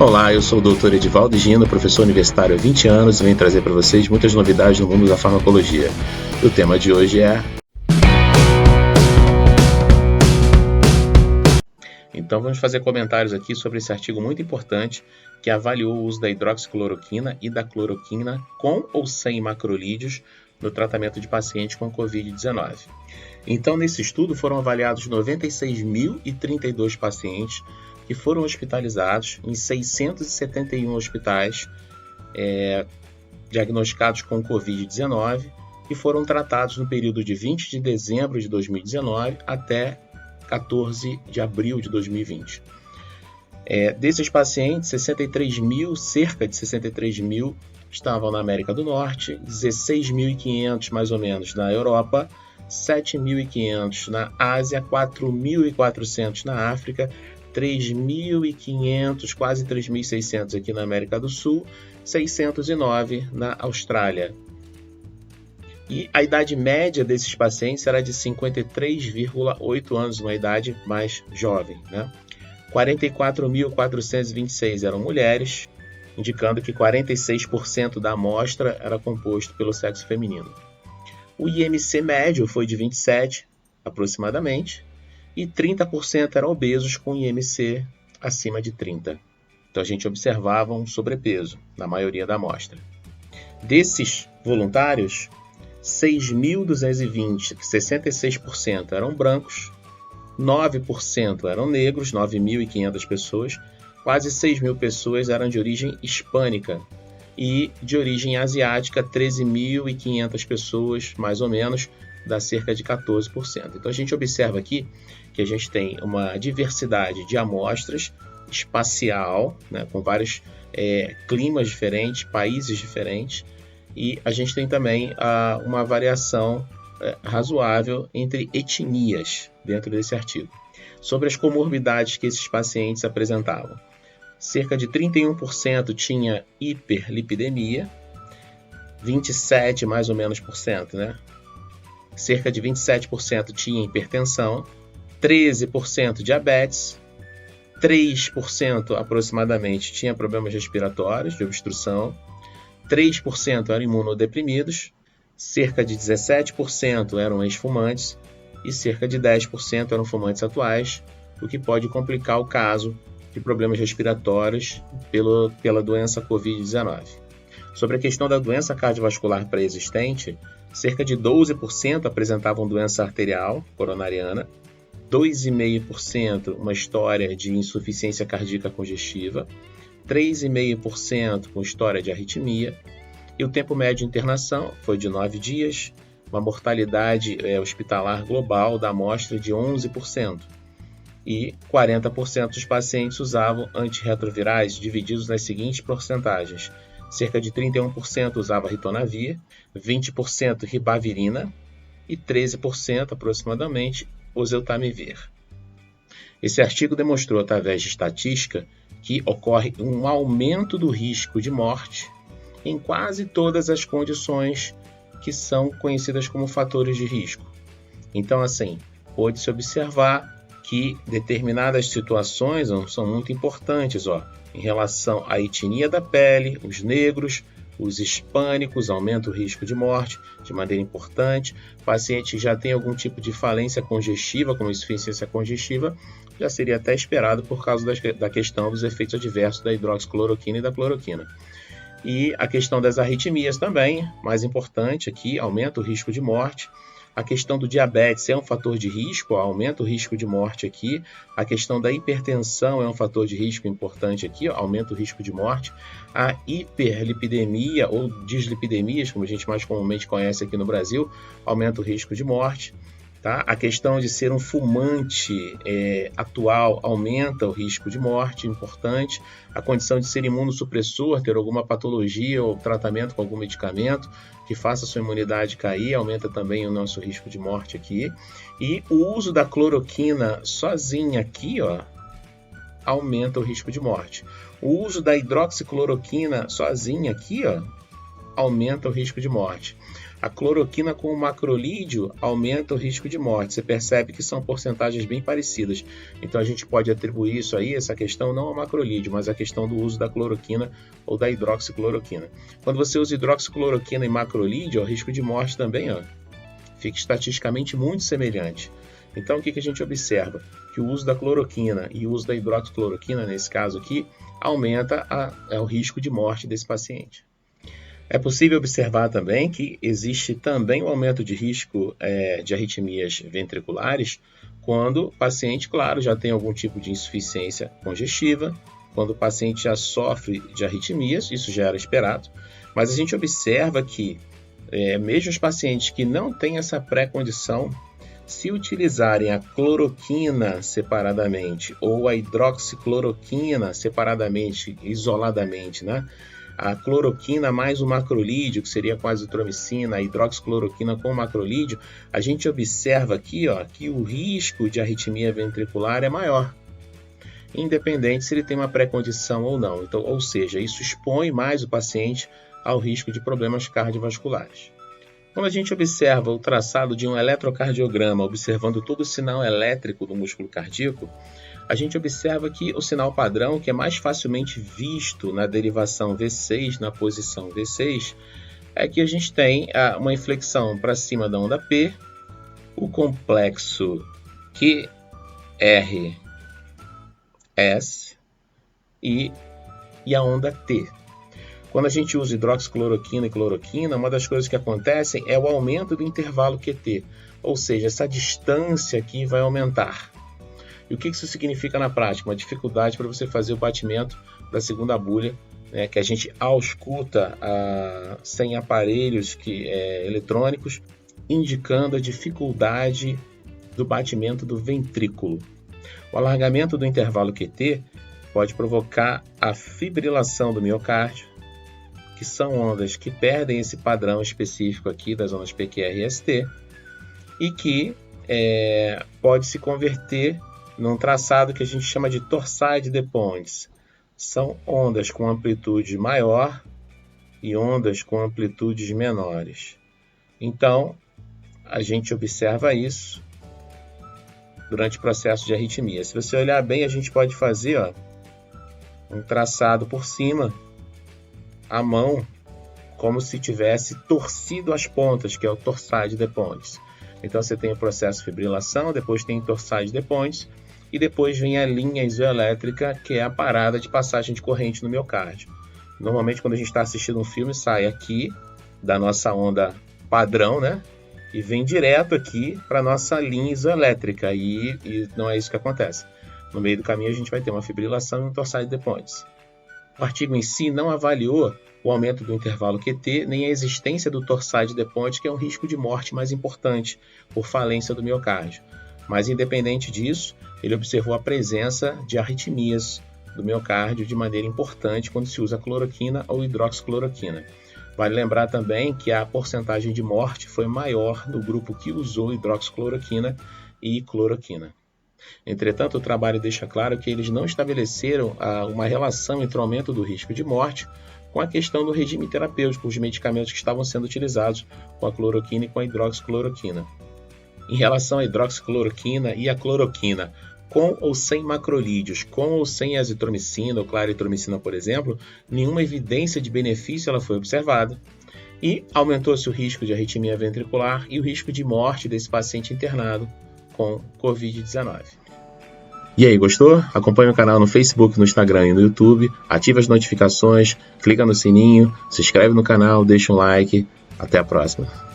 Olá, eu sou o Dr. Edivaldo Gino, professor universitário há 20 anos e venho trazer para vocês muitas novidades no mundo da farmacologia. O tema de hoje é... Então vamos fazer comentários aqui sobre esse artigo muito importante que avaliou o uso da hidroxicloroquina e da cloroquina com ou sem macrolídeos no tratamento de pacientes com Covid-19. Então, nesse estudo foram avaliados 96.032 pacientes que foram hospitalizados em 671 hospitais diagnosticados com Covid-19 e foram tratados no período de 20 de dezembro de 2019 até 14 de abril de 2020. Desses pacientes, cerca de 63 mil estavam na América do Norte, 16.500 mais ou menos na Europa, 7.500 na Ásia, 4.400 na África, 3.500, quase 3.600 aqui na América do Sul, 609 na Austrália. E a idade média desses pacientes era de 53,8 anos, uma idade mais jovem, né? 44.426 eram mulheres, indicando que 46% da amostra era composto pelo sexo feminino. O IMC médio foi de 27, aproximadamente, e 30% eram obesos com IMC acima de 30. Então a gente observava um sobrepeso na maioria da amostra. Desses voluntários, 6.220, 66% eram brancos, 9% eram negros, 9.500 pessoas, quase 6.000 pessoas eram de origem hispânica e de origem asiática, 13.500 pessoas, mais ou menos, dá cerca de 14%. Então a gente observa aqui que a gente tem uma diversidade de amostras espacial, né, com vários climas diferentes, países diferentes, e a gente tem também uma variação razoável entre etnias dentro desse artigo. Sobre as comorbidades que esses pacientes apresentavam, cerca de 31% tinha hiperlipidemia, 27 mais ou menos por cento, né? Cerca de 27% tinha hipertensão, 13% diabetes, 3% aproximadamente tinha problemas respiratórios, de obstrução, 3% eram imunodeprimidos, cerca de 17% eram ex-fumantes e cerca de 10% eram fumantes atuais, o que pode complicar o caso de problemas respiratórios pela doença Covid-19. Sobre a questão da doença cardiovascular pré-existente, cerca de 12% apresentavam doença arterial coronariana, 2,5% uma história de insuficiência cardíaca congestiva, 3,5% com história de arritmia, e o tempo médio de internação foi de 9 dias, uma mortalidade hospitalar global da amostra de 11%, e 40% dos pacientes usavam antirretrovirais divididos nas seguintes porcentagens: cerca de 31% usava ritonavir, 20% ribavirina e 13% aproximadamente oseltamivir. Esse artigo demonstrou através de estatística que ocorre um aumento do risco de morte em quase todas as condições que são conhecidas como fatores de risco. Então, assim, pode-se observar que determinadas situações são muito importantes, em relação à etnia da pele, os negros, os hispânicos, aumenta o risco de morte de maneira importante. Paciente que já tem algum tipo de falência congestiva, como insuficiência congestiva, já seria até esperado por causa da questão dos efeitos adversos da hidroxicloroquina e da cloroquina. E a questão das arritmias também, mais importante aqui, aumenta o risco de morte. A questão do diabetes é um fator de risco, aumenta o risco de morte aqui. A questão da hipertensão é um fator de risco importante aqui, aumenta o risco de morte. A hiperlipidemia ou dislipidemias, como a gente mais comumente conhece aqui no Brasil, aumenta o risco de morte. Tá? A questão de ser um fumante atual aumenta o risco de morte, importante. A condição de ser imunossupressor, ter alguma patologia ou tratamento com algum medicamento que faça a sua imunidade cair, aumenta também o nosso risco de morte aqui. E o uso da cloroquina sozinha aqui, aumenta o risco de morte. O uso da hidroxicloroquina sozinha aqui, aumenta o risco de morte. A cloroquina com o macrolídeo aumenta o risco de morte. Você percebe que são porcentagens bem parecidas. Então a gente pode atribuir isso aí, essa questão não ao macrolídeo, mas à questão do uso da cloroquina ou da hidroxicloroquina. Quando você usa hidroxicloroquina e macrolídeo, o risco de morte também fica estatisticamente muito semelhante. Então o que a gente observa? Que o uso da cloroquina e o uso da hidroxicloroquina, nesse caso aqui, aumenta o risco de morte desse paciente. É possível observar também que existe também um aumento de risco de arritmias ventriculares quando o paciente, claro, já tem algum tipo de insuficiência congestiva, quando o paciente já sofre de arritmias, isso já era esperado, mas a gente observa que mesmo os pacientes que não têm essa pré-condição, se utilizarem a cloroquina separadamente ou a hidroxicloroquina separadamente, isoladamente, né? A cloroquina mais o macrolídeo, que seria com a azitromicina, a hidroxicloroquina com o macrolídeo, a gente observa aqui que o risco de arritmia ventricular é maior, independente se ele tem uma pré-condição ou não. Então, ou seja, isso expõe mais o paciente ao risco de problemas cardiovasculares. Quando a gente observa o traçado de um eletrocardiograma, observando todo o sinal elétrico do músculo cardíaco, a gente observa que o sinal padrão, que é mais facilmente visto na derivação V6, na posição V6, é que a gente tem uma inflexão para cima da onda P, o complexo QRS e a onda T. Quando a gente usa hidroxicloroquina e cloroquina, uma das coisas que acontecem é o aumento do intervalo QT, ou seja, essa distância aqui vai aumentar. E o que isso significa na prática? Uma dificuldade para você fazer o batimento da segunda bulha, né, que a gente ausculta sem aparelhos eletrônicos, indicando a dificuldade do batimento do ventrículo. O alargamento do intervalo QT pode provocar a fibrilação do miocárdio, que são ondas que perdem esse padrão específico aqui das ondas PQR e ST, e que pode se converter num traçado que a gente chama de torsade de Pons. São ondas com amplitude maior e ondas com amplitudes menores. Então, a gente observa isso durante o processo de arritmia. Se você olhar bem, a gente pode fazer um traçado por cima, a mão, como se tivesse torcido as pontas, que é o torsade de Pons. Então você tem o processo de fibrilação, depois tem o torsade de Pons, e depois vem a linha isoelétrica, que é a parada de passagem de corrente no miocárdio. Normalmente, quando a gente está assistindo um filme, sai aqui da nossa onda padrão, né? E vem direto aqui para a nossa linha isoelétrica, e não é isso que acontece. No meio do caminho, a gente vai ter uma fibrilação e um torsade de Pons. O artigo em si não avaliou o aumento do intervalo QT, nem a existência do torsade de Pons, que é um risco de morte mais importante por falência do miocárdio. Mas, independente disso, ele observou a presença de arritmias do miocárdio de maneira importante quando se usa cloroquina ou hidroxicloroquina. Vale lembrar também que a porcentagem de morte foi maior no grupo que usou hidroxicloroquina e cloroquina. Entretanto, o trabalho deixa claro que eles não estabeleceram uma relação entre o aumento do risco de morte com a questão do regime terapêutico, os medicamentos que estavam sendo utilizados com a cloroquina e com a hidroxicloroquina. Em relação à hidroxicloroquina e à cloroquina, com ou sem macrolídeos, com ou sem azitromicina ou claritromicina, por exemplo, nenhuma evidência de benefício ela foi observada e aumentou-se o risco de arritmia ventricular e o risco de morte desse paciente internado com Covid-19. E aí, gostou? Acompanhe o canal no Facebook, no Instagram e no YouTube, ative as notificações, clica no sininho, se inscreve no canal, deixa um like. Até a próxima.